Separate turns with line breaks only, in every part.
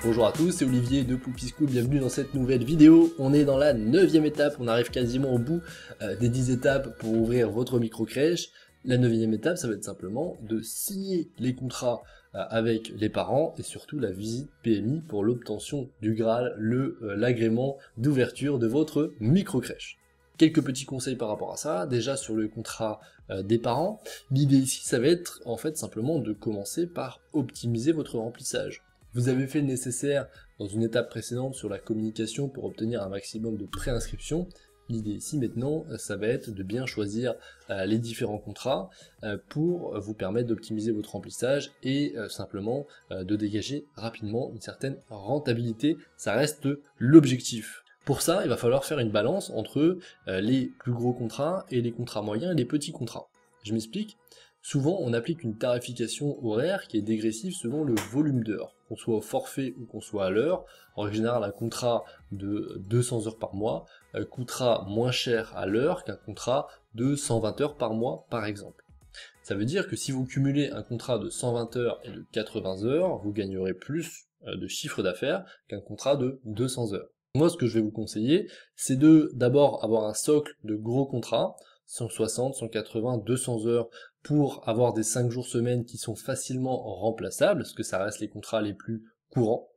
Bonjour à tous, c'est Olivier de Poupy School, bienvenue dans cette nouvelle vidéo. On est dans la 9e étape, on arrive quasiment au bout des 10 étapes pour ouvrir votre micro-crèche. La 9e étape, ça va être simplement de signer les contrats avec les parents et surtout la visite PMI pour l'obtention du Graal, l'agrément d'ouverture de votre micro-crèche. Quelques petits conseils par rapport à ça, déjà sur le contrat des parents, l'idée ici ça va être en fait simplement de commencer par optimiser votre remplissage. Vous avez fait le nécessaire dans une étape précédente sur la communication pour obtenir un maximum de préinscription. L'idée ici maintenant, ça va être de bien choisir les différents contrats pour vous permettre d'optimiser votre remplissage et simplement de dégager rapidement une certaine rentabilité. Ça reste l'objectif. Pour ça, il va falloir faire une balance entre les plus gros contrats et les contrats moyens et les petits contrats. Je m'explique. Souvent, on applique une tarification horaire qui est dégressive selon le volume d'heures, qu'on soit au forfait ou qu'on soit à l'heure. En règle générale, un contrat de 200 heures par mois coûtera moins cher à l'heure qu'un contrat de 120 heures par mois, par exemple. Ça veut dire que si vous cumulez un contrat de 120 heures et de 80 heures, vous gagnerez plus de chiffre d'affaires qu'un contrat de 200 heures. Moi, ce que je vais vous conseiller, c'est de d'abord avoir un socle de gros contrats, 160, 180, 200 heures, pour avoir des 5 jours semaine qui sont facilement remplaçables, parce que ça reste les contrats les plus courants.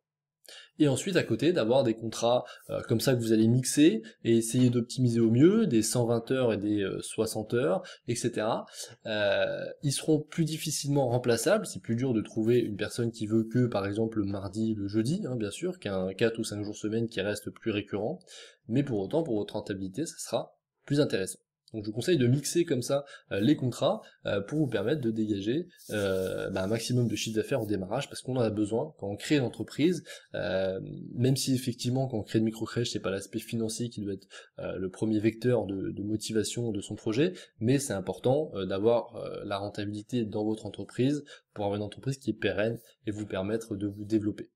Et ensuite, à côté, d'avoir des contrats comme ça que vous allez mixer et essayer d'optimiser au mieux, des 120 heures et des 60 heures, etc. Ils seront plus difficilement remplaçables, c'est plus dur de trouver une personne qui veut que, par exemple, le mardi, le jeudi, hein, bien sûr, qu'un 4 ou 5 jours semaine qui reste plus récurrent, mais pour autant, pour votre rentabilité, ça sera plus intéressant. Donc je vous conseille de mixer comme ça les contrats pour vous permettre de dégager un maximum de chiffre d'affaires au démarrage, parce qu'on en a besoin quand on crée une entreprise, même si effectivement quand on crée une micro-crèche, c'est pas l'aspect financier qui doit être le premier vecteur de motivation de son projet, mais c'est important d'avoir la rentabilité dans votre entreprise pour avoir une entreprise qui est pérenne et vous permettre de vous développer.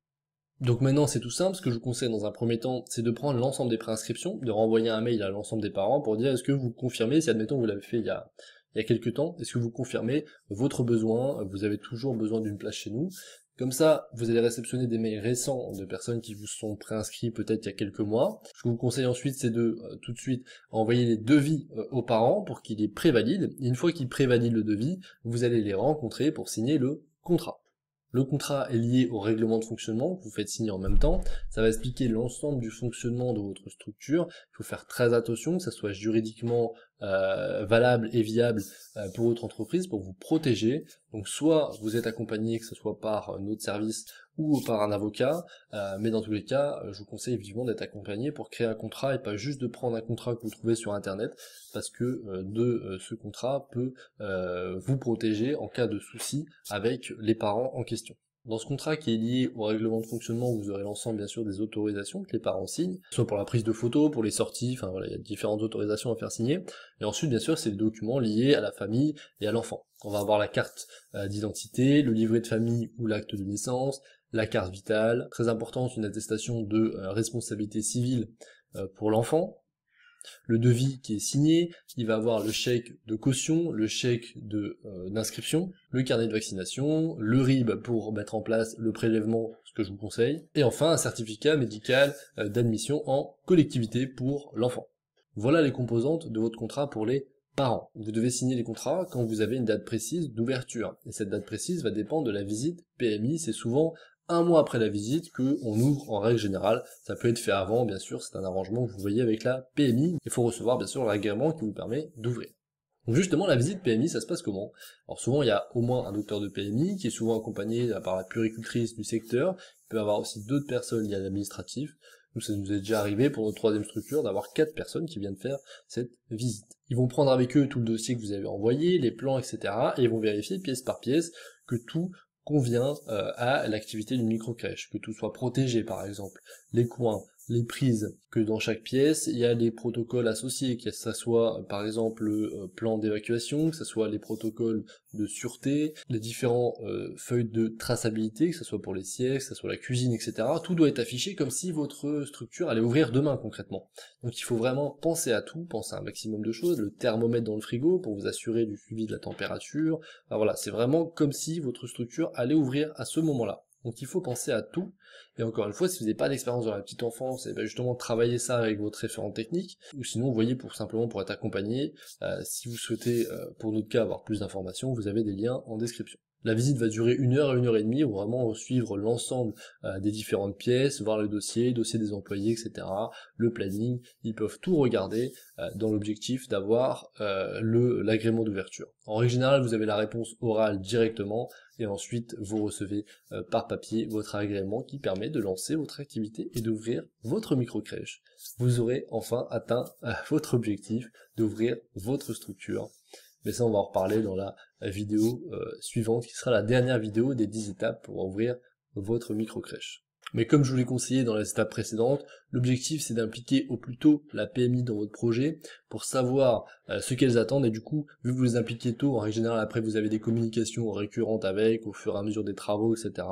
Donc maintenant c'est tout simple, ce que je vous conseille dans un premier temps, c'est de prendre l'ensemble des préinscriptions, de renvoyer un mail à l'ensemble des parents pour dire est-ce que vous confirmez, si admettons vous l'avez fait il y a quelques temps, est-ce que vous confirmez votre besoin, vous avez toujours besoin d'une place chez nous. Comme ça, vous allez réceptionner des mails récents de personnes qui vous sont préinscrits peut-être il y a quelques mois. Ce que je vous conseille ensuite, c'est de tout de suite envoyer les devis aux parents pour qu'ils les prévalident. Et une fois qu'ils prévalident le devis, vous allez les rencontrer pour signer le contrat. Le contrat est lié au règlement de fonctionnement que vous faites signer en même temps. Ça va expliquer l'ensemble du fonctionnement de votre structure. Il faut faire très attention que ça soit juridiquement valable et viable pour votre entreprise, pour vous protéger. Donc soit vous êtes accompagné, que ce soit par notre service ou par un avocat, mais dans tous les cas, je vous conseille vivement d'être accompagné pour créer un contrat et pas juste de prendre un contrat que vous trouvez sur internet, parce que ce contrat peut vous protéger en cas de souci avec les parents en question. Dans ce contrat qui est lié au règlement de fonctionnement, vous aurez l'ensemble bien sûr des autorisations que les parents signent, soit pour la prise de photos, pour les sorties, enfin voilà, il y a différentes autorisations à faire signer. Et ensuite bien sûr c'est les documents liés à la famille et à l'enfant. On va avoir la carte d'identité, le livret de famille ou l'acte de naissance, la carte vitale, très importante, une attestation de responsabilité civile pour l'enfant, le devis qui est signé, il va avoir le chèque de caution, le chèque d'inscription, le carnet de vaccination, le RIB pour mettre en place le prélèvement, ce que je vous conseille, et enfin un certificat médical d'admission en collectivité pour l'enfant. Voilà les composantes de votre contrat pour les parents. Vous devez signer les contrats quand vous avez une date précise d'ouverture, et cette date précise va dépendre de la visite PMI, c'est souvent un mois après la visite que on ouvre en règle générale. Ça peut être fait avant, bien sûr, c'est un arrangement que vous voyez avec la PMI. Il faut recevoir bien sûr l'agrément qui vous permet d'ouvrir. Donc justement, la visite PMI, ça se passe comment? Alors souvent, il y a au moins un docteur de PMI qui est souvent accompagné par la puéricultrice du secteur. Il peut y avoir aussi d'autres personnes liées à l'administratif. Nous, ça nous est déjà arrivé pour notre troisième structure d'avoir 4 personnes qui viennent faire cette visite. Ils vont prendre avec eux tout le dossier que vous avez envoyé, les plans, etc. et ils vont vérifier pièce par pièce que tout convient à l'activité d'une micro-crèche, que tout soit protégé par exemple, les coins, les prises, que dans chaque pièce, il y a les protocoles associés, que ça soit par exemple le plan d'évacuation, que ce soit les protocoles de sûreté, les différents feuilles de traçabilité, que ce soit pour les sièges, que ce soit la cuisine, etc. Tout doit être affiché comme si votre structure allait ouvrir demain concrètement. Donc il faut vraiment penser à tout, penser à un maximum de choses, le thermomètre dans le frigo pour vous assurer du suivi de la température. Enfin, voilà, c'est vraiment comme si votre structure allait ouvrir à ce moment-là. Donc il faut penser à tout, et encore une fois, si vous n'avez pas d'expérience dans la petite enfance, et bien justement travaillez ça avec votre référent technique, ou sinon vous voyez simplement pour être accompagné, si vous souhaitez, pour notre cas, avoir plus d'informations, vous avez des liens en description. La visite va durer 1 heure à 1 heure et demie, où vraiment suivre l'ensemble des différentes pièces, voir le dossier des employés, etc., le planning, ils peuvent tout regarder dans l'objectif d'avoir l'agrément d'ouverture. En règle générale, vous avez la réponse orale directement, et ensuite vous recevez par papier votre agrément qui permet de lancer votre activité et d'ouvrir votre microcrèche. Vous aurez enfin atteint votre objectif d'ouvrir votre structure. Mais ça, on va en reparler dans la vidéo suivante, qui sera la dernière vidéo des 10 étapes pour ouvrir votre microcrèche. Mais comme je vous l'ai conseillé dans les étapes précédentes, l'objectif c'est d'impliquer au plus tôt la PMI dans votre projet pour savoir ce qu'elles attendent, et du coup, vu que vous les impliquez tôt, en règle générale, après vous avez des communications récurrentes avec, au fur et à mesure des travaux, etc.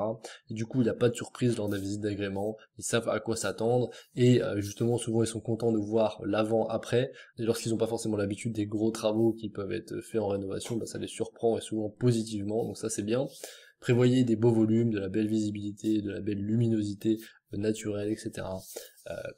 Et du coup, il n'y a pas de surprise lors de la visite d'agrément, ils savent à quoi s'attendre, et justement, souvent ils sont contents de voir l'avant-après, et lorsqu'ils n'ont pas forcément l'habitude des gros travaux qui peuvent être faits en rénovation, bah, ça les surprend, et souvent positivement, donc ça c'est bien. Prévoyez des beaux volumes, de la belle visibilité, de la belle luminosité naturelle, etc.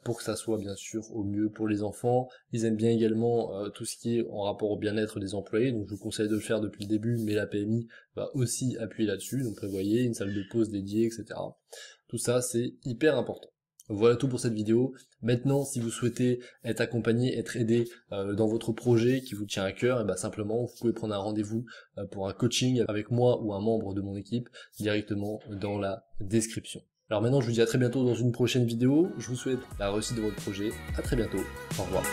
Pour que ça soit bien sûr au mieux pour les enfants. Ils aiment bien également tout ce qui est en rapport au bien-être des employés, donc je vous conseille de le faire depuis le début, mais la PMI va aussi appuyer là-dessus, donc prévoyez une salle de pause dédiée, etc. Tout ça c'est hyper important. Voilà tout pour cette vidéo. Maintenant, si vous souhaitez être accompagné, être aidé dans votre projet qui vous tient à cœur, et ben simplement, vous pouvez prendre un rendez-vous pour un coaching avec moi ou un membre de mon équipe directement dans la description. Alors maintenant, je vous dis à très bientôt dans une prochaine vidéo. Je vous souhaite la réussite de votre projet. À très bientôt. Au revoir.